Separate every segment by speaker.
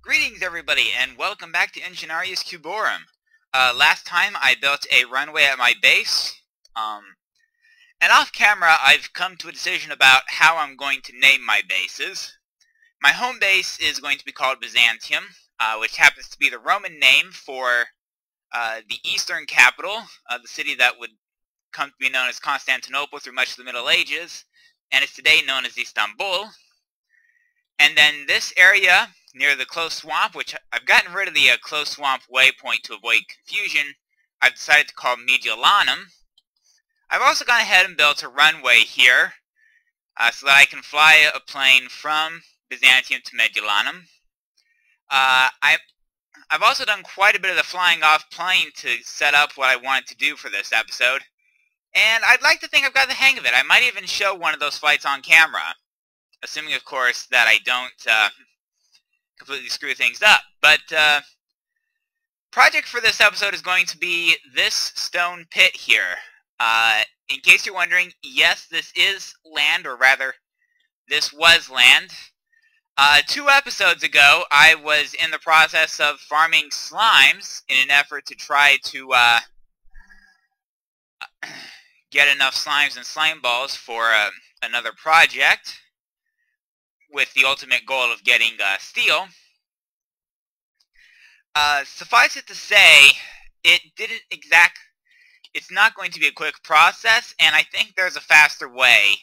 Speaker 1: Greetings everybody and welcome back to Ingenarius Cuborum. Last time I built a runway at my base, and off camera I've come to a decision about how I'm going to name my bases. My home base is going to be called Byzantium, which happens to be the Roman name for the eastern capital, the city that would come to be known as Constantinople through much of the Middle Ages, and is today known as Istanbul. And then this area near the close swamp, which I've gotten rid of the close swamp waypoint to avoid confusion, I've decided to call Mediolanum. I've also gone ahead and built a runway here so that I can fly a plane from Byzantium to Mediolanum. I've also done quite a bit of the flying off plane to set up what I wanted to do for this episode, and I'd like to think I've got the hang of it. I might even show one of those flights on camera, assuming of course that I don't completely screw things up. But project for this episode is going to be this stone pit here. In case you're wondering, yes, this is land, or rather, this was land. 2 episodes ago, I was in the process of farming slimes in an effort to try to get enough slimes and slime balls for another project, with the ultimate goal of getting steel. Suffice it to say, it's not going to be a quick process, and I think there's a faster way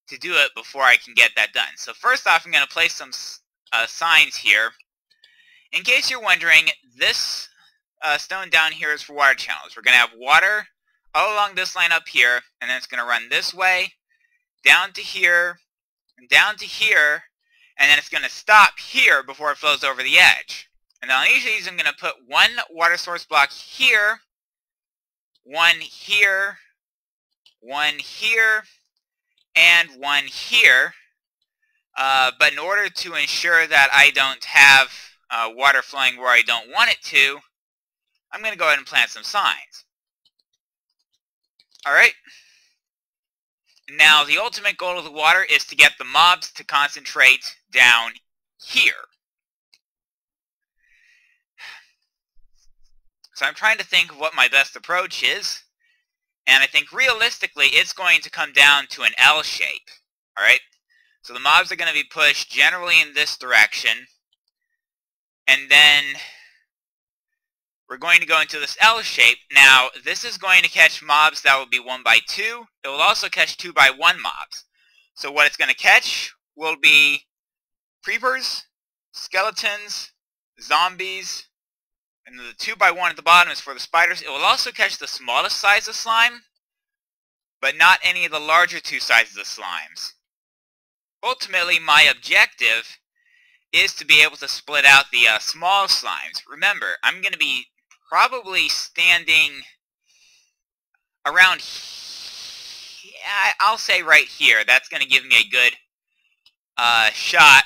Speaker 1: to do it before I can get that done. So first off, I'm going to place some signs here. In case you're wondering, this stone down here is for water channels. We're going to have water all along this line up here, and then it's going to run this way, down to here, and down to here, and then it's going to stop here before it flows over the edge. And then on each of these, I'm going to put one water source block here, one here, one here, and one here. But in order to ensure that I don't have water flowing where I don't want it to, I'm going to go ahead and plant some signs. Alright. Now, the ultimate goal of the water is to get the mobs to concentrate down here. So I'm trying to think of what my best approach is, and I think realistically it's going to come down to an L shape. Alright? So the mobs are going to be pushed generally in this direction, and then we're going to go into this L shape. Now, this is going to catch mobs that will be 1 by 2. It will also catch 2 by 1 mobs. So what it's going to catch will be creepers, skeletons, zombies, and the 2 by 1 at the bottom is for the spiders. It will also catch the smallest size of slime, but not any of the larger 2 sizes of slimes. Ultimately, my objective is to be able to split out the small slimes. Remember, I'm going to be probably standing around I'll say right here. That's going to give me a good shot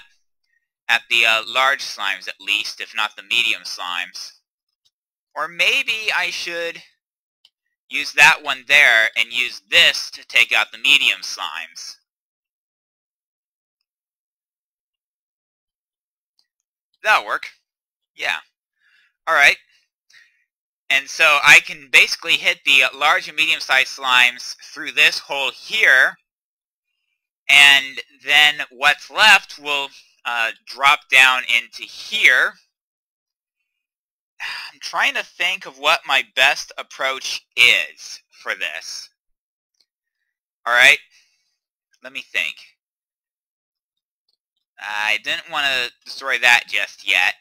Speaker 1: at the large slimes at least, if not the medium slimes. Or maybe I should use that one there and use this to take out the medium slimes. That'll work. Yeah. Alright. And so I can basically hit the large and medium-sized slimes through this hole here, and then what's left will drop down into here. I'm trying to think of what my best approach is for this. Alright, let me think. I didn't want to destroy that just yet.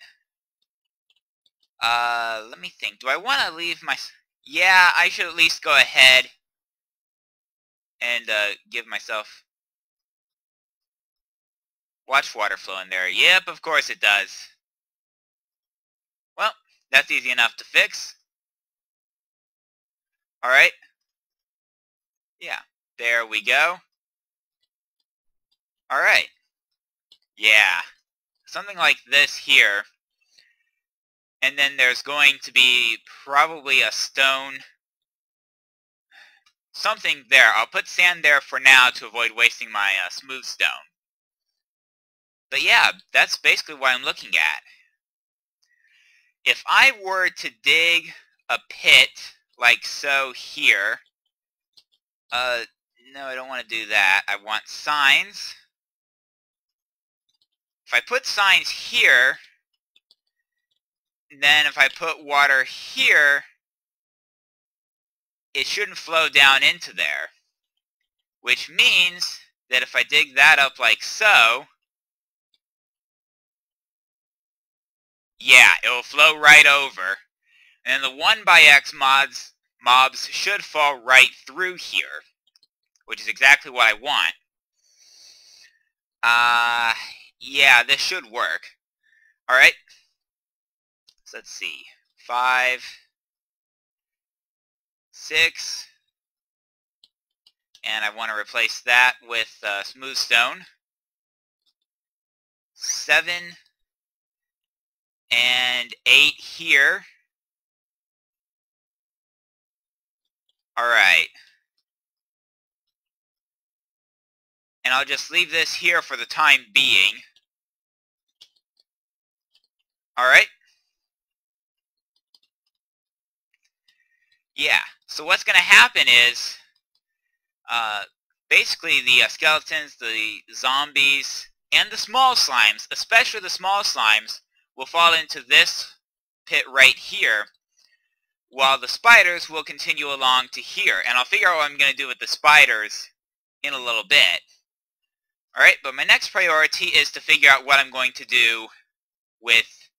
Speaker 1: Let me think. Do I want to leave my... Yeah, I should at least go ahead and give myself... Watch water flow in there. Yep, of course it does. Well, that's easy enough to fix. Alright. Yeah, there we go. Alright. Yeah. Something like this here. And then there's going to be probably a stone. Something there. I'll put sand there for now to avoid wasting my smooth stone. But yeah, that's basically what I'm looking at. if I were to dig a pit like so here, no, I don't want to do that. I want signs. If I put signs here, then if I put water here, it shouldn't flow down into there. Which means that if I dig that up like so, yeah, it will flow right over. And the 1x mobs should fall right through here, which is exactly what I want. Yeah, this should work. Alright. So let's see. 5, 6, and I want to replace that with smooth stone. 7 and 8 here. Alright. And I'll just leave this here for the time being. Alright. Yeah, so what's going to happen is, basically the skeletons, the zombies, and the small slimes, especially the small slimes, will fall into this pit right here, while the spiders will continue along to here. And I'll figure out what I'm going to do with the spiders in a little bit. Alright, but my next priority is to figure out what I'm going to do with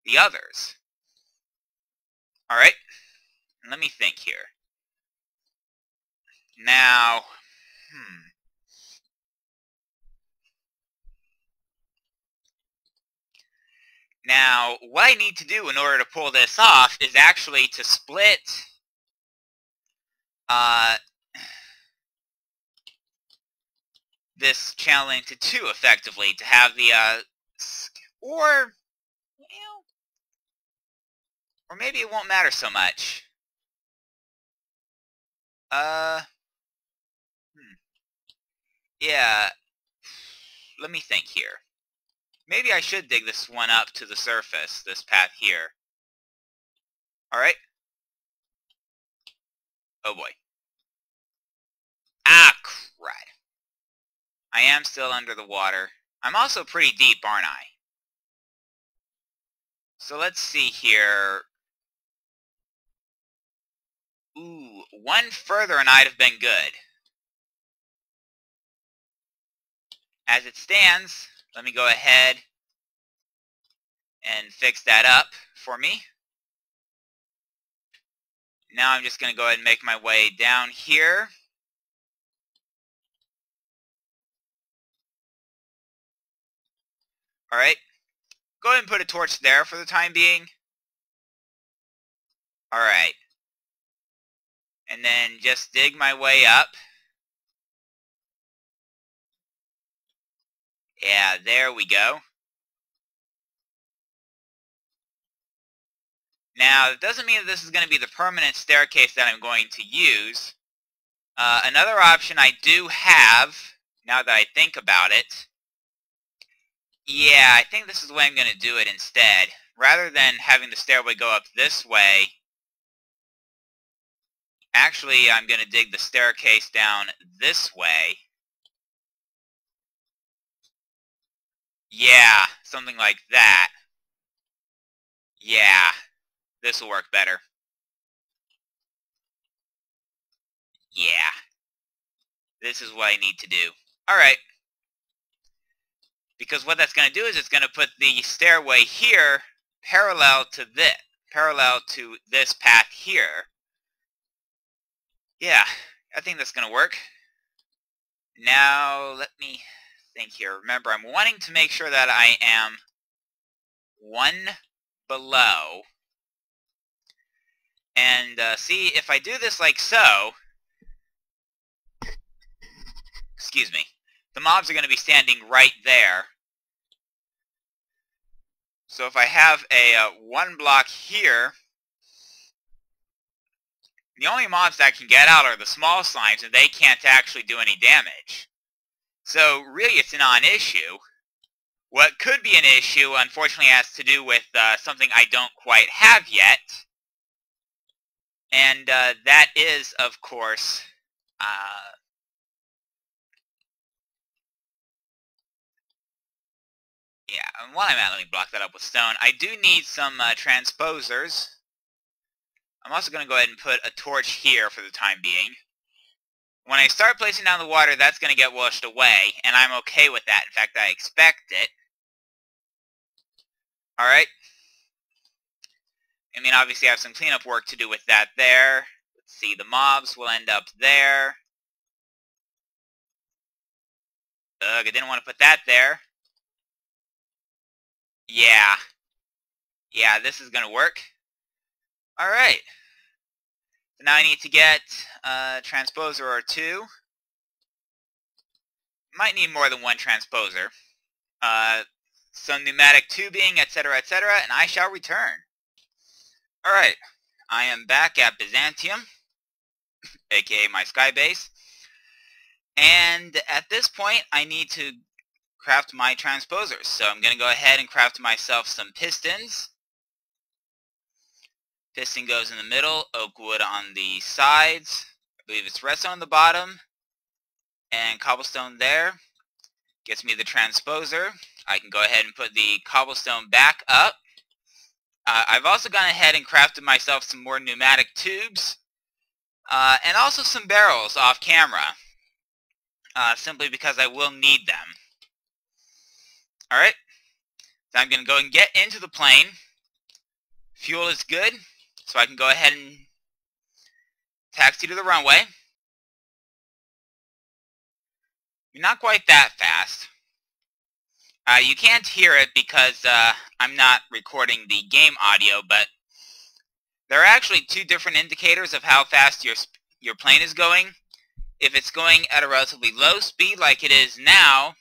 Speaker 1: the others. Alright, let me think here. Now, Now, what I need to do in order to pull this off is actually to split this channel into 2 effectively, to have the, or maybe it won't matter so much. Yeah, let me think here. Maybe I should dig this one up to the surface, this path here. Alright. Oh boy. Ah, crud. I am still under the water. I'm also pretty deep, aren't I? So let's see here. Ooh, one further and I'd have been good. As it stands, let me go ahead and fix that up for me. Now I'm just going to go ahead and make my way down here. Alright. Go ahead and put a torch there for the time being. Alright. And then just dig my way up. Yeah, there we go. Now, that doesn't mean that this is going to be the permanent staircase that I'm going to use. Another option I do have, now that I think about it, yeah, I think this is the way I'm going to do it instead. Rather than having the stairway go up this way, actually, I'm going to dig the staircase down this way. Yeah, something like that. Yeah, this will work better. Yeah. This is what I need to do. Alright. Because what that's going to do is it's going to put the stairway here parallel to this path here. Yeah, I think that's going to work. Now, let me think here. Remember, I'm wanting to make sure that I am 1 below. And see, if I do this like so, excuse me, the mobs are going to be standing right there. So if I have a 1 block here, the only mobs that can get out are the small slimes, and they can't actually do any damage. So really it's a non-issue. What could be an issue, unfortunately, has to do with something I don't quite have yet. And that is, of course, yeah, and while I'm at, let me block that up with stone. I do need some transposers. I'm also going to go ahead and put a torch here for the time being. When I start placing down the water, that's going to get washed away, and I'm okay with that. In fact, I expect it. Alright. I mean, obviously I have some cleanup work to do with that there. Let's see, the mobs will end up there. Ugh, I didn't want to put that there. Yeah. Yeah, this is going to work. Alright. So now I need to get a transposer or two. Might need more than one transposer. Some pneumatic tubing, etc., and I shall return. Alright, I am back at Byzantium, aka my sky base. And at this point, I need to craft my transposers. So I'm going to go ahead and craft myself some pistons. Piston goes in the middle, oak wood on the sides. I believe it's redstone on the bottom. And cobblestone there. Gets me the transposer. I can go ahead and put the cobblestone back up. I've also gone ahead and crafted myself some more pneumatic tubes. And also some barrels off camera. Simply because I will need them. Alright. So I'm going to go and get into the plane. Fuel is good. So I can go ahead and taxi to the runway. Not quite that fast. You can't hear it because I'm not recording the game audio, but there are actually two different indicators of how fast your plane is going. If it's going at a relatively low speed like it is now,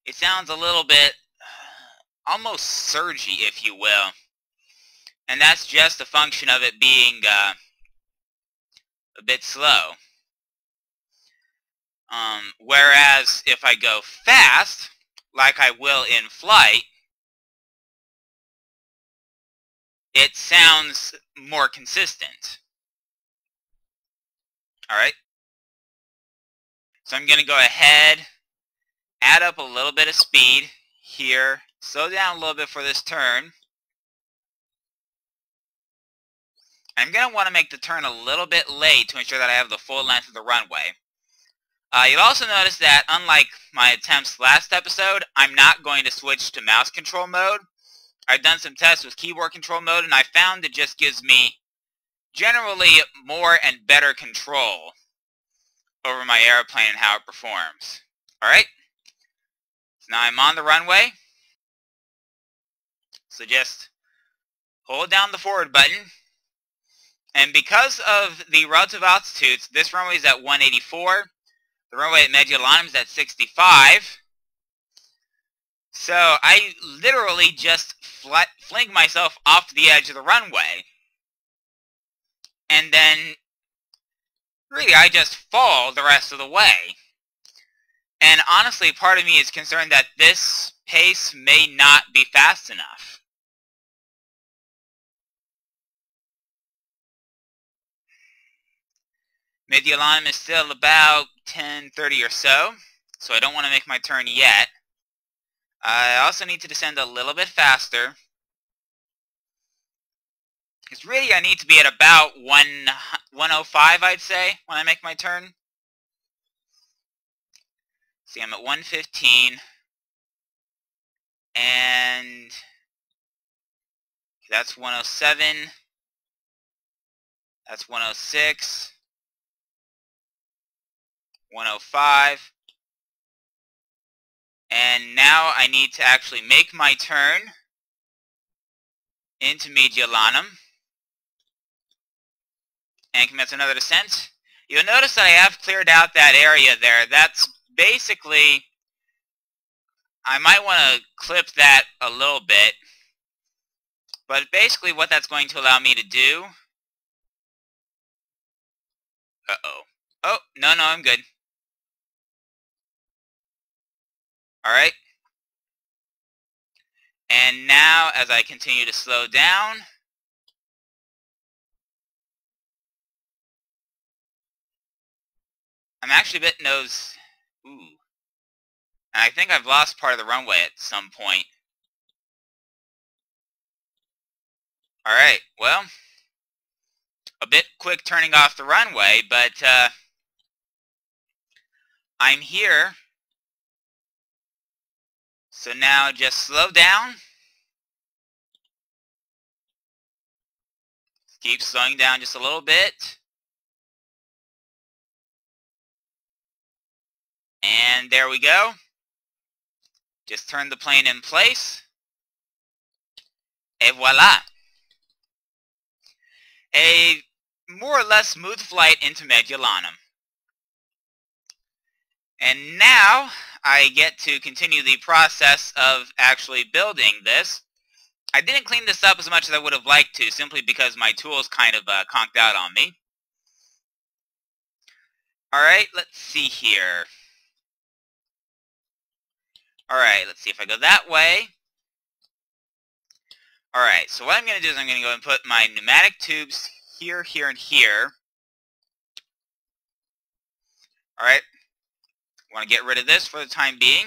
Speaker 1: it sounds a little bit almost surgy, if you will. And that's just a function of it being a bit slow. Whereas if I go fast, like I will in flight, it sounds more consistent. Alright? So I'm going to go ahead, add up a little bit of speed here, slow down a little bit for this turn. I'm going to want to make the turn a little bit late to ensure that I have the full length of the runway. You'll also notice that, unlike my attempts last episode, I'm not going to switch to mouse control mode. I've done some tests with keyboard control mode, and I found it just gives me generally more and better control over my airplane and how it performs. Alright? So now I'm on the runway. So just hold down the forward button. And because of the relative altitudes, this runway is at 184. The runway at Mediolanum is at 65. So I literally just fling myself off the edge of the runway. And then, really, I just fall the rest of the way. And honestly, part of me is concerned that this pace may not be fast enough. Mediolanum is still about 10:30 or so I don't want to make my turn yet. I also need to descend a little bit faster. Because really I need to be at about 105, I'd say, when I make my turn. See, I'm at 115. And that's 107. That's 106. 105. And now I need to actually make my turn into Mediolanum and commence another descent. You'll notice that I have cleared out that area there. That's basically, I might want to clip that a little bit, but basically what that's going to allow me to do, Oh, no, I'm good. Alright. And now, as I continue to slow down, I'm actually a bit nose... Ooh. And I think I've lost part of the runway at some point. Alright, well, a bit quick turning off the runway, but I'm here. So now just slow down. Keep slowing down just a little bit. And there we go. Just turn the plane in place. Et voila. A more or less smooth flight into Medullanum. And now I get to continue the process of actually building this. I didn't clean this up as much as I would have liked to, simply because my tools kind of conked out on me. Alright, let's see here. Alright, let's see if I go that way. Alright, so what I'm going to do is I'm going to go and put my pneumatic tubes here, here, and here. Alright, I want to get rid of this for the time being.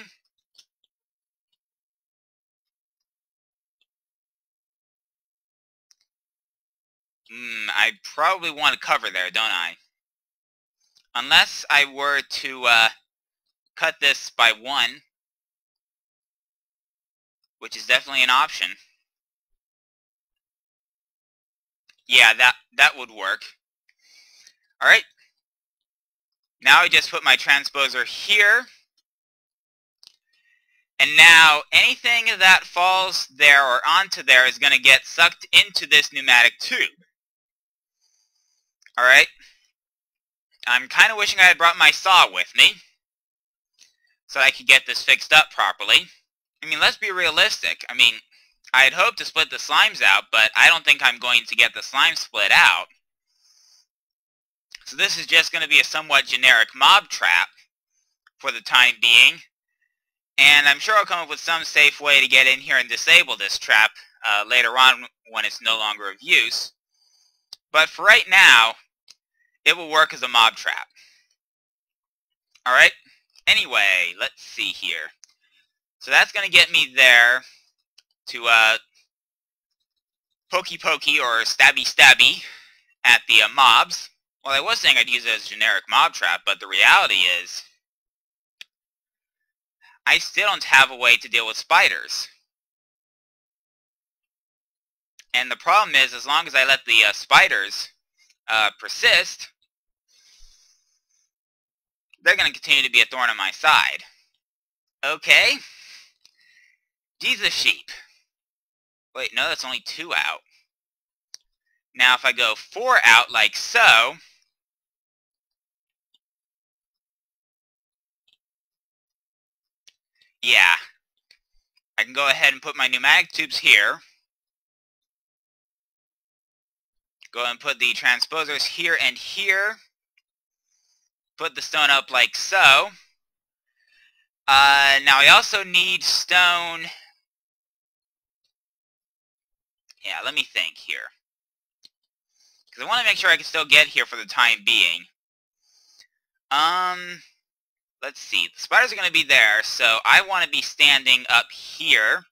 Speaker 1: I probably want to cover there, don't I? Unless I were to cut this by 1, which is definitely an option. Yeah, that would work. Alright. Now I just put my transposer here. And now anything that falls there or onto there is going to get sucked into this pneumatic tube. Alright. I'm kind of wishing I had brought my saw with me, so I could get this fixed up properly. I mean, let's be realistic. I mean, I had hoped to split the slimes out, but I don't think I'm going to get the slime split out. So this is just going to be a somewhat generic mob trap for the time being. And I'm sure I'll come up with some safe way to get in here and disable this trap later on when it's no longer of use. But for right now, it will work as a mob trap. Alright? Anyway, let's see here. So that's going to get me there to pokey pokey or stabby stabby at the mobs. Well, I was saying I'd use it as a generic mob trap, but the reality is I still don't have a way to deal with spiders. And the problem is, as long as I let the spiders persist, they're going to continue to be a thorn on my side. Okay. Jesus sheep. Wait, no, that's only 2 out. Now, if I go 4 out like so, yeah, I can go ahead and put my pneumatic tubes here. Go ahead and put the transposers here and here. Put the stone up like so. Now I also need stone. Yeah, let me think here. Because I want to make sure I can still get here for the time being. Let's see. The spiders are going to be there, so I want to be standing up here.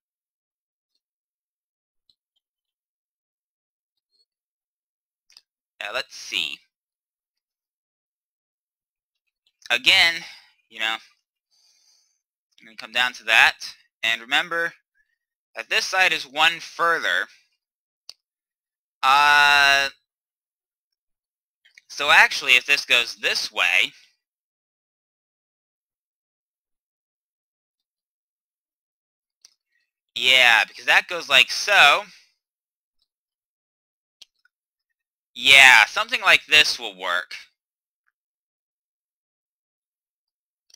Speaker 1: Let's see. Again, you know, I'm going to come down to that. And remember that this side is 1 further. So actually, if this goes this way, yeah, because that goes like so. Yeah, something like this will work.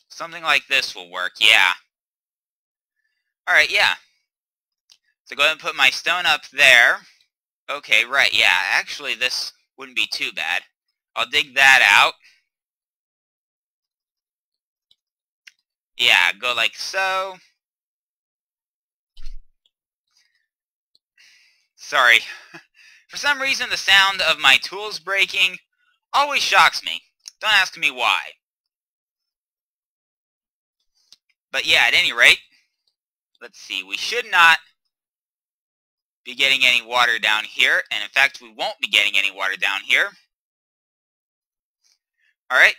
Speaker 1: Something like this will work, yeah. Alright, yeah. So go ahead and put my stone up there. Okay, right, yeah. Actually, this wouldn't be too bad. I'll dig that out. Yeah, go like so. Sorry. For some reason, the sound of my tools breaking always shocks me. Don't ask me why. But yeah, at any rate, let's see. We should not be getting any water down here. And in fact, we won't be getting any water down here. Alright.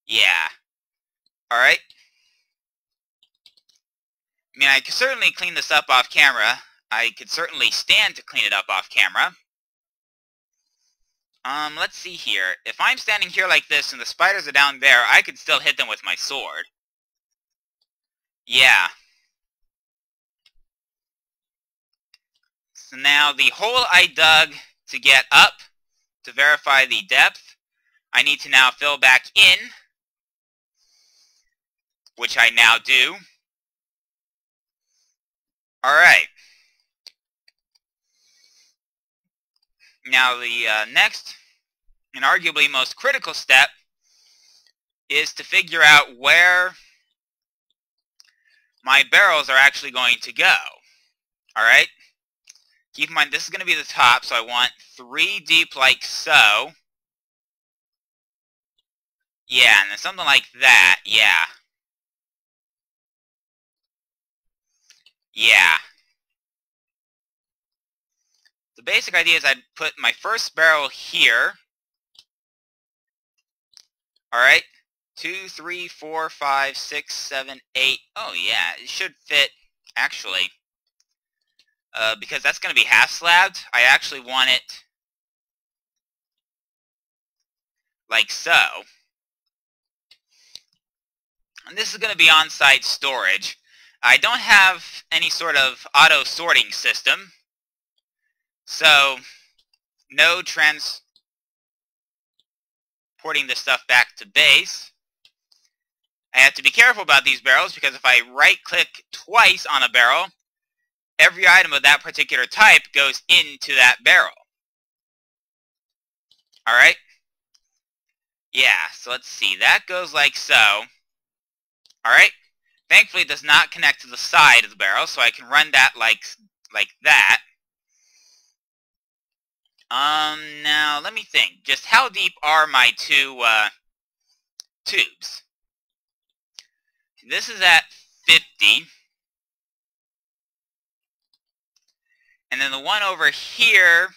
Speaker 1: Yeah. Alright. I mean, I could certainly clean this up off camera. I could certainly stand to clean it up off camera. Let's see here. If I'm standing here like this and the spiders are down there, I could still hit them with my sword. Yeah. So now the hole I dug to get up, to verify the depth, I need to now fill back in, which I now do. Alright. Now the next, and arguably most critical step, is to figure out where my barrels are actually going to go. Alright? Keep in mind, this is going to be the top, so I want 3 deep like so. Yeah, and then something like that. Yeah. Yeah. The basic idea is I'd put my first barrel here. Alright. 2, 3, 4, 5, 6, 7, 8. Oh, yeah. It should fit, actually. Because that's going to be half slabbed, I actually want it like so. And this is going to be on-site storage. I don't have any sort of auto-sorting system, so no transporting this stuff back to base. I have to be careful about these barrels because if I right-click twice on a barrel, every item of that particular type goes into that barrel. Alright? Yeah, so let's see. That goes like so. Alright? Thankfully, it does not connect to the side of the barrel, so I can run that like that. Now, let me think. Just how deep are my 2 tubes? This is at 50. And then the one over here,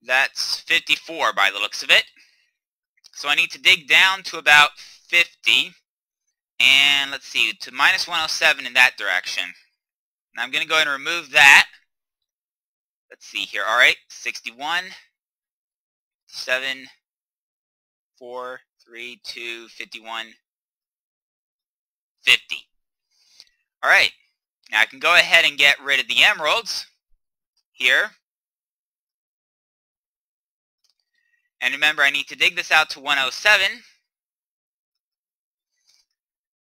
Speaker 1: that's 54 by the looks of it. So I need to dig down to about 50. And let's see, to minus 107 in that direction. Now I'm going to go ahead and remove that. Let's see here. Alright, 61, 7, 4, 3, 2, 51, 50. Alright, now I can go ahead and get rid of the emeralds here. And remember, I need to dig this out to 107.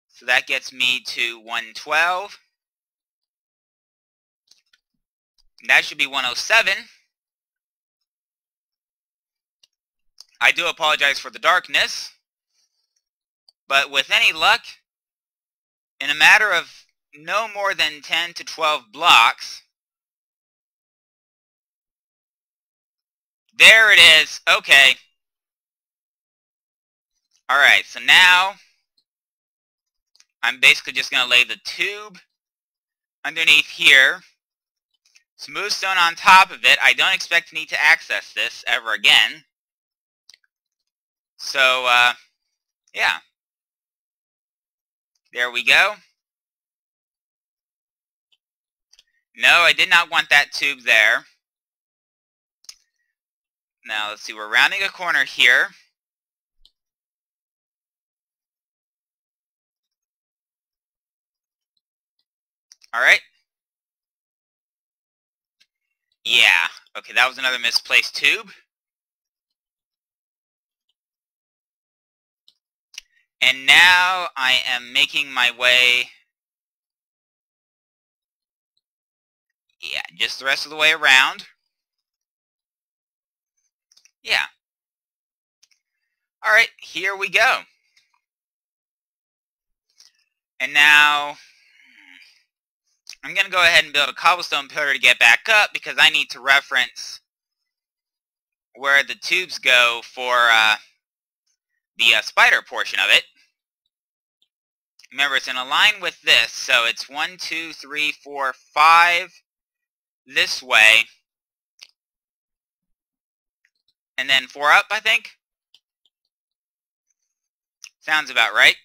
Speaker 1: So that gets me to 112. And that should be 107. I do apologize for the darkness. But with any luck, in a matter of no more than 10 to 12 blocks, there it is. Okay. Alright, so now I'm basically just going to lay the tube underneath here. Smooth stone on top of it. I don't expect to need to access this ever again. So, yeah. There we go. No, I did not want that tube there. Now, let's see. We're rounding a corner here. Alright. Yeah. Okay, that was another misplaced tube. And now I am making my way, yeah, just the rest of the way around. Yeah. Alright, here we go. And now I'm going to go ahead and build a cobblestone pillar to get back up because I need to reference where the tubes go for the spider portion of it. Remember, it's in a line with this, so it's 1, 2, 3, 4, 5 this way, and then 4 up, I think. Sounds about right.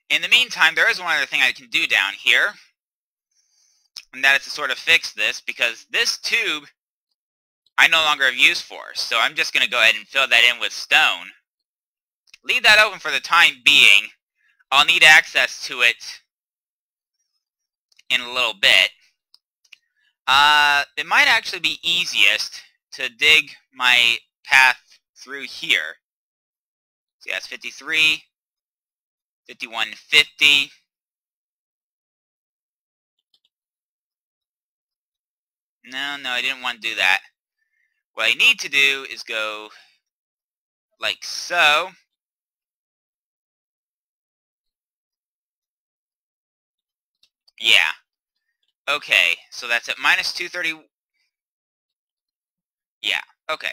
Speaker 1: In the meantime, there is one other thing I can do down here, and that is to sort of fix this, because this tube I no longer have use for, so I'm just going to go ahead and fill that in with stone. Leave that open for the time being. I'll need access to it in a little bit. It might actually be easiest to dig my path through here. So that's 53, 51, 50. No, I didn't want to do that. What I need to do is go like so. Yeah. Okay, so that's at minus 230. Yeah, okay.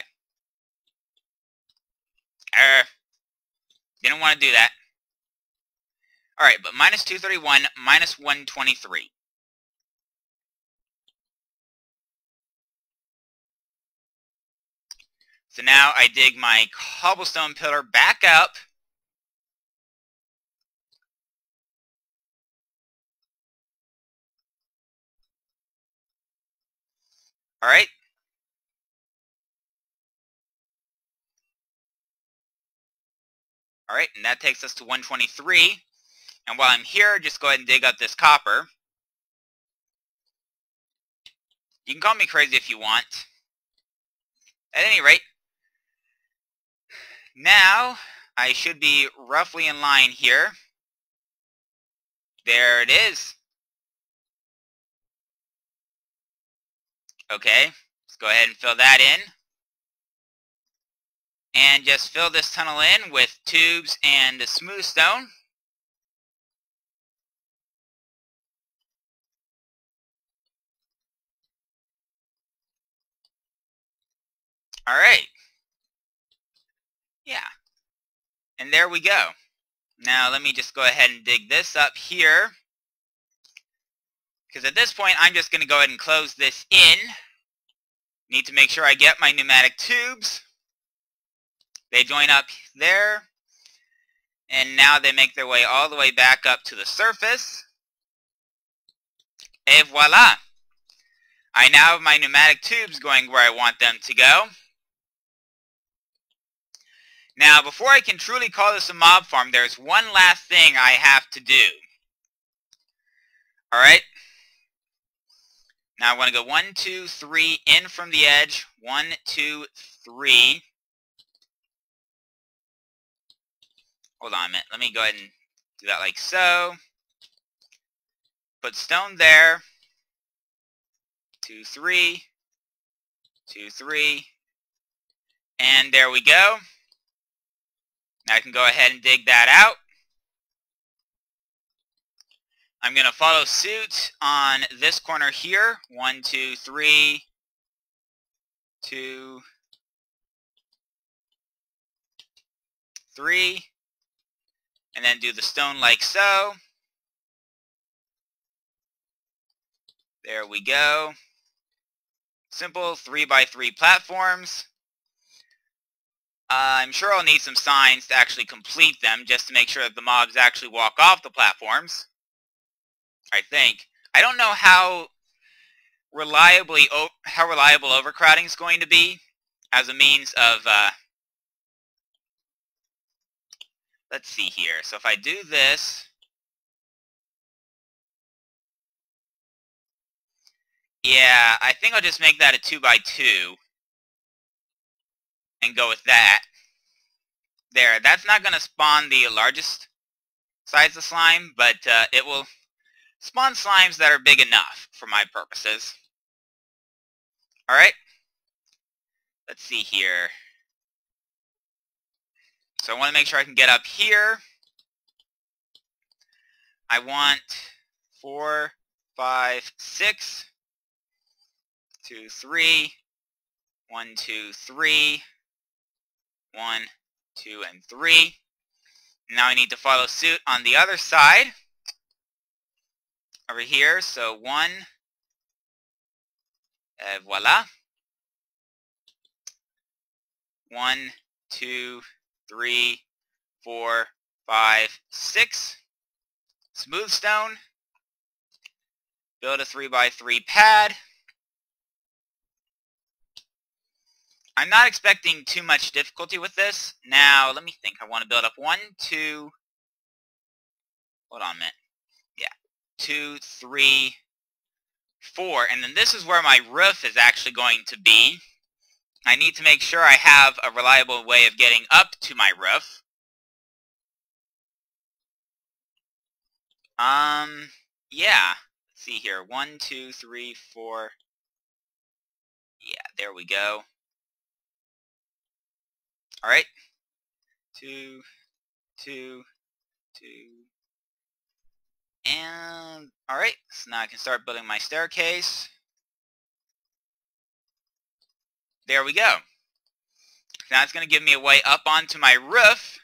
Speaker 1: Didn't want to do that. Alright, but minus 231, minus 123. So now I dig my cobblestone pillar back up. Alright. Alright, and that takes us to 123. And while I'm here, just go ahead and dig up this copper. You can call me crazy if you want. At any rate, now I should be roughly in line here. There it is. Okay, let's go ahead and fill that in. And just fill this tunnel in with tubes and smooth stone. Alright. Yeah. And there we go. Now let me just go ahead and dig this up here. Because at this point I'm just going to go ahead and close this in. Need to make sure I get my pneumatic tubes. They join up there. And now they make their way all the way back up to the surface. Et voila! I now have my pneumatic tubes going where I want them to go. Now, before I can truly call this a mob farm, there's one last thing I have to do. Alright? Now I want to go 1, 2, 3, in from the edge. 1, 2, 3. Hold on a minute. Let me go ahead and do that like so. Put stone there. 2, 3. 2, 3. And there we go. Now I can go ahead and dig that out. I'm going to follow suit on this corner here. 1, 2, 3. 2, 3. And then do the stone like so. There we go. Simple 3x3 platforms. I'm sure I'll need some signs to actually complete them, just to make sure that the mobs actually walk off the platforms. I think. I don't know how reliable overcrowding is going to be as a means of, let's see here. So if I do this, yeah, I think I'll just make that a 2x2 and go with that. There, that's not going to spawn the largest size of slime, but it will spawn slimes that are big enough for my purposes. Alright, let's see here. So I want to make sure I can get up here. I want 4, 5, 6, 2, 3, 1, 2, 3, 1, 2, and 3. Now I need to follow suit on the other side over here. So 1, voila. 1, 2, 3, 4, 5, 6. Smooth stone. Build a 3x3 pad. I'm not expecting too much difficulty with this. Now, let me think. I want to build up 1, 2, hold on a minute. Yeah, 2, 3, 4. And then this is where my roof is actually going to be. I need to make sure I have a reliable way of getting up to my roof. Yeah. Let's see here. 1, 2, 3, 4. Yeah, there we go. Alright. 2, 2, 2. And, alright. So now I can start building my staircase. There we go. Now it's going to give me a way up onto my roof.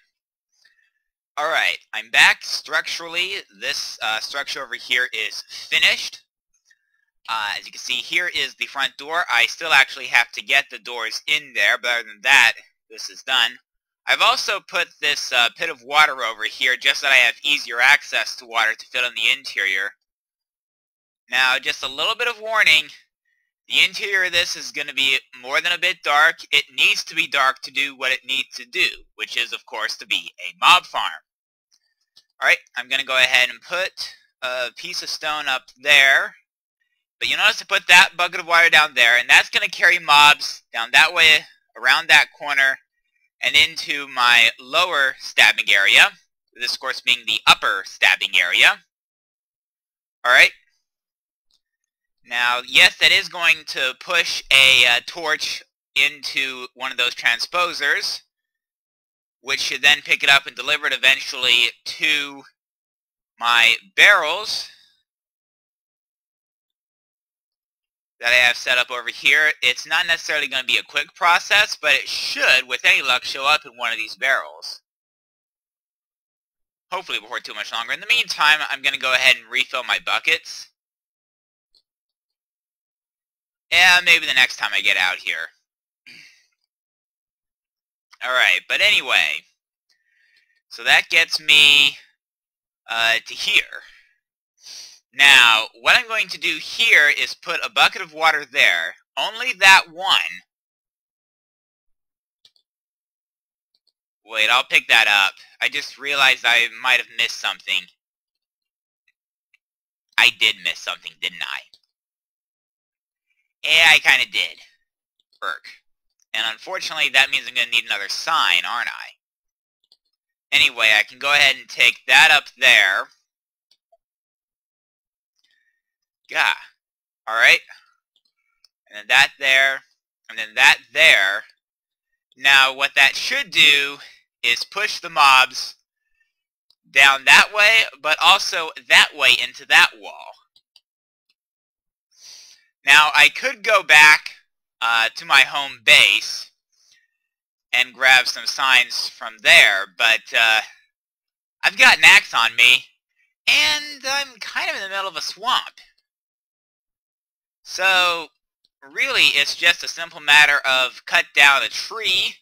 Speaker 1: Alright, I'm back. Structurally, this structure over here is finished. As you can see, here is the front door. I still actually have to get the doors in there, but other than that, this is done. I've also put this pit of water over here just so that I have easier access to water to fill in the interior. Now, just a little bit of warning. The interior of this is going to be more than a bit dark. It needs to be dark to do what it needs to do, which is, of course, to be a mob farm. Alright, I'm going to go ahead and put a piece of stone up there. But you notice I put that bucket of water down there, and that's going to carry mobs down that way, around that corner, and into my lower stabbing area. This, of course, being the upper stabbing area. Alright. Now, yes, that is going to push a torch into one of those transposers, which should then pick it up and deliver it eventually to my barrels that I have set up over here. It's not necessarily going to be a quick process, but it should, with any luck, show up in one of these barrels. Hopefully before too much longer. In the meantime, I'm going to go ahead and refill my buckets. Yeah, maybe the next time I get out here. Alright, but anyway. So that gets me to here. Now, what I'm going to do here is put a bucket of water there. Only that one. Wait, I'll pick that up. I just realized I might have missed something. I did miss something, didn't I? Yeah, I kind of did. Burk. And unfortunately, that means I'm going to need another sign, aren't I? Anyway, I can go ahead and take that up there. Yeah. Alright. And then that there. And then that there. Now, what that should do is push the mobs down that way, but also that way into that wall. Now, I could go back to my home base and grab some signs from there, but I've got an axe on me, and I'm kind of in the middle of a swamp. So, really, it's just a simple matter of cut down a tree.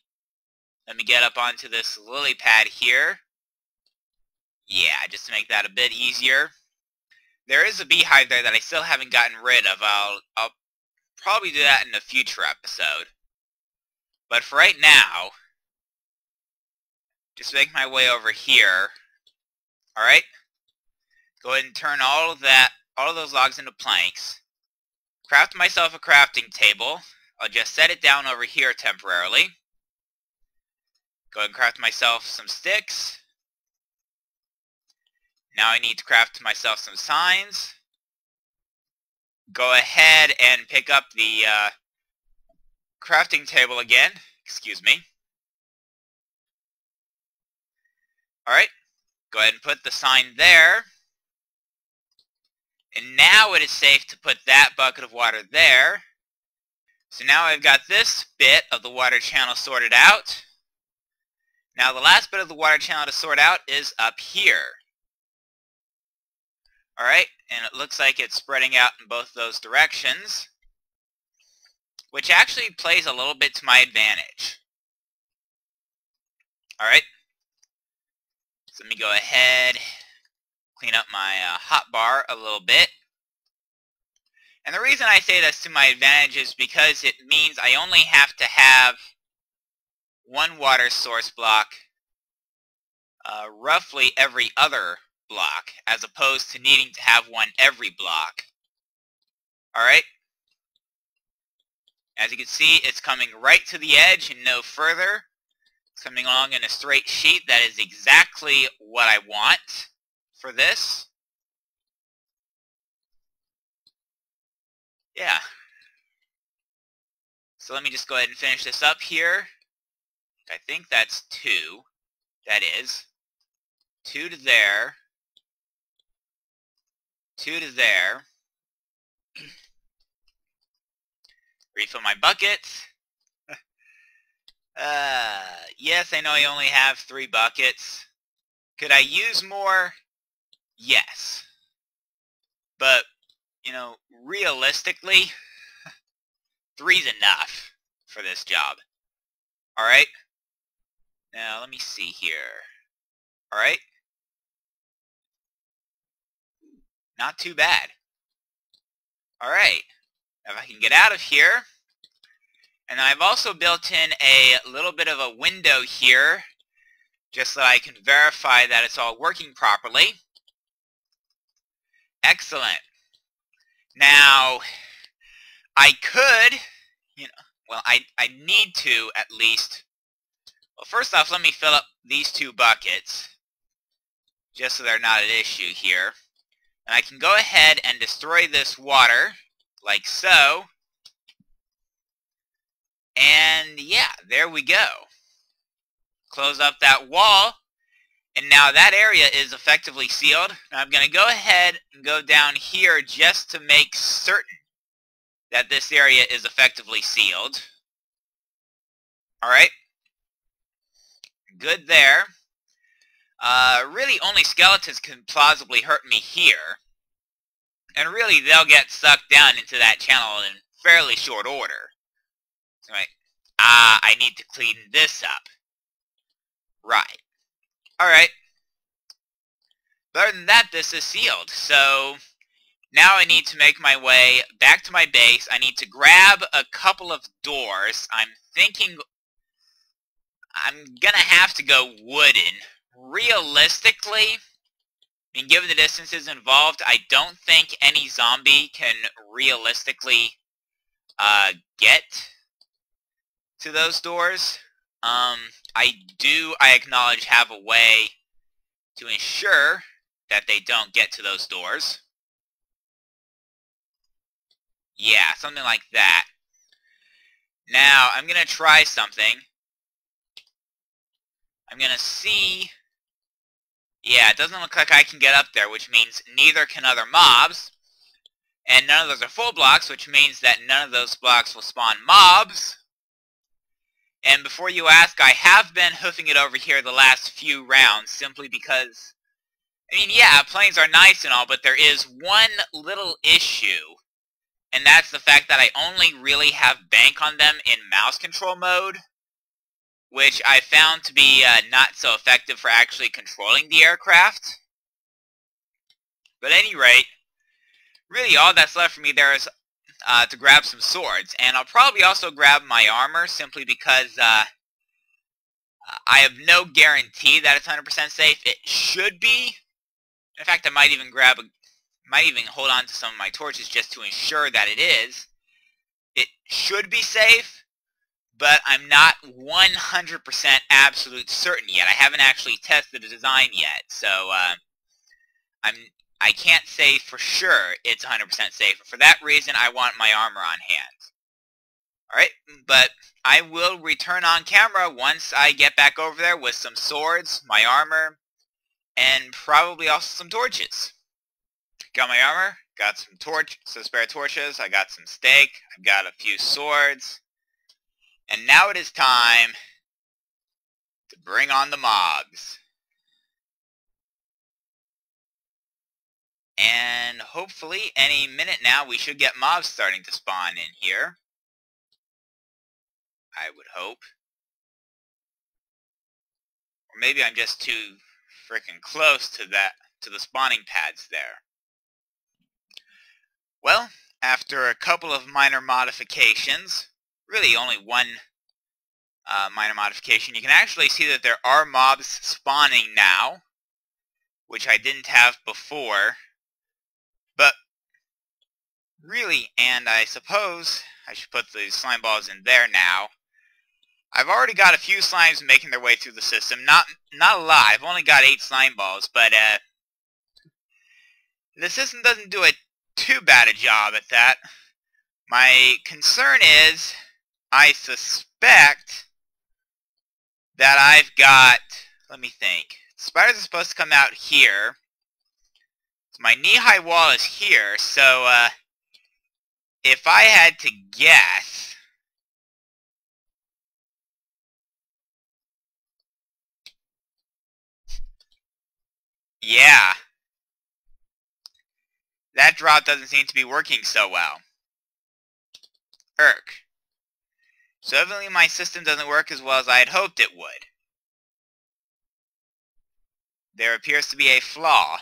Speaker 1: Let me get up onto this lily pad here. Yeah, just to make that a bit easier. There is a beehive there that I still haven't gotten rid of. I'll probably do that in a future episode. But for right now, just make my way over here. Alright? Go ahead and turn all of those logs into planks. Craft myself a crafting table. I'll just set it down over here temporarily. Go ahead and craft myself some sticks. Now I need to craft myself some signs. Go ahead and pick up the crafting table again. Excuse me. Alright, go ahead and put the sign there. And now it is safe to put that bucket of water there. So now I've got this bit of the water channel sorted out. Now the last bit of the water channel to sort out is up here. Alright, and it looks like it's spreading out in both those directions, which actually plays a little bit to my advantage. Alright, so let me go ahead, clean up my hotbar a little bit. And the reason I say that's to my advantage is because it means I only have to have one water source block roughly every other block, as opposed to needing to have one every block. Alright? As you can see, it's coming right to the edge and no further. It's coming along in a straight sheet. That is exactly what I want for this. Yeah. So let me just go ahead and finish this up here. I think that's 2. That is 2 to there. 2 to there. Refill my buckets. Yes, I know I only have 3 buckets. Could I use more? Yes. But, you know, realistically, 3's enough for this job. Alright? Now, let me see here. Alright? Not too bad. Alright. If I can get out of here. And I've also built in a little bit of a window here, just so I can verify that it's all working properly. Excellent. Now, I could, well, I need to at least. Well, first off, let me fill up these 2 buckets, just so they're not an issue here. And I can go ahead and destroy this water, like so. And yeah, there we go. Close up that wall. And now that area is effectively sealed. Now I'm going to go ahead and go down here just to make certain that this area is effectively sealed. Alright. Good there. Really only skeletons can plausibly hurt me here. And really they'll get sucked down into that channel in fairly short order. So I need to clean this up. Right. Alright. But other than that, this is sealed. So now I need to make my way back to my base. I need to grab a couple of doors. I'm thinking I'm gonna have to go wooden. Realistically, I mean, given the distances involved, I don't think any zombie can realistically get to those doors. I acknowledge, have a way to ensure that they don't get to those doors. Yeah, something like that. Now, I'm going to try something. I'm going to see. Yeah, it doesn't look like I can get up there, which means neither can other mobs. And none of those are full blocks, which means that none of those blocks will spawn mobs. And before you ask, I have been hoofing it over here the last few rounds, simply because, I mean, yeah, planes are nice and all, but there is one little issue. And that's the fact that I only really have bank on them in mouse control mode, which I found to be not so effective for actually controlling the aircraft. But at any rate, really all that's left for me there is to grab some swords. And I'll probably also grab my armor, simply because I have no guarantee that it's 100% safe. It should be. In fact, I might even hold on to some of my torches just to ensure that it is. It should be safe, but I'm not 100% absolute certain yet. I haven't actually tested the design yet, so I can't say for sure it's 100% safe. For that reason, I want my armor on hand. Alright, but I will return on camera once I get back over there with some swords, my armor, and probably also some torches. Got my armor, got some spare torches, I got some steak, I've got a few swords, and now it is time to bring on the mobs. And hopefully any minute now we should get mobs starting to spawn in here. I would hope. Or maybe I'm just too freaking close to the spawning pads there. Well, after a couple of minor modifications, really only one minor modification, you can actually see that there are mobs spawning now, which I didn't have before. But really, and I suppose I should put the slime balls in there now. I've already got a few slimes making their way through the system. Not a lot. I've only got 8 slime balls, but the system doesn't do too bad a job at that. My concern is, I suspect that I've got, let me think. Spiders are supposed to come out here. So my knee-high wall is here, so if I had to guess, yeah, that drop doesn't seem to be working so well. Irk. So evidently my system doesn't work as well as I had hoped it would. There appears to be a flaw.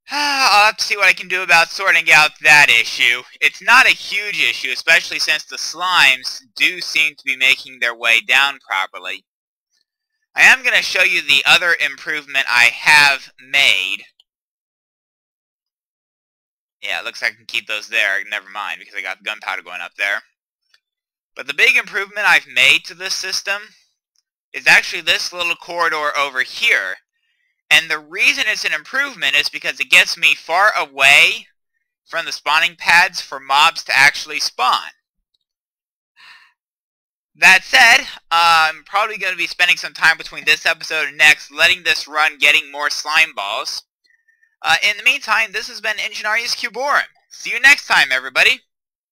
Speaker 1: I'll have to see what I can do about sorting out that issue. It's not a huge issue, especially since the slimes do seem to be making their way down properly. I am going to show you the other improvement I have made. Yeah, it looks like I can keep those there. Never mind, because I got gunpowder going up there. But the big improvement I've made to this system is actually this little corridor over here. And the reason it's an improvement is because it gets me far away from the spawning pads for mobs to actually spawn. That said, I'm probably going to be spending some time between this episode and next letting this run, getting more slime balls. In the meantime, this has been Ingenarius Cuborum. See you next time, everybody!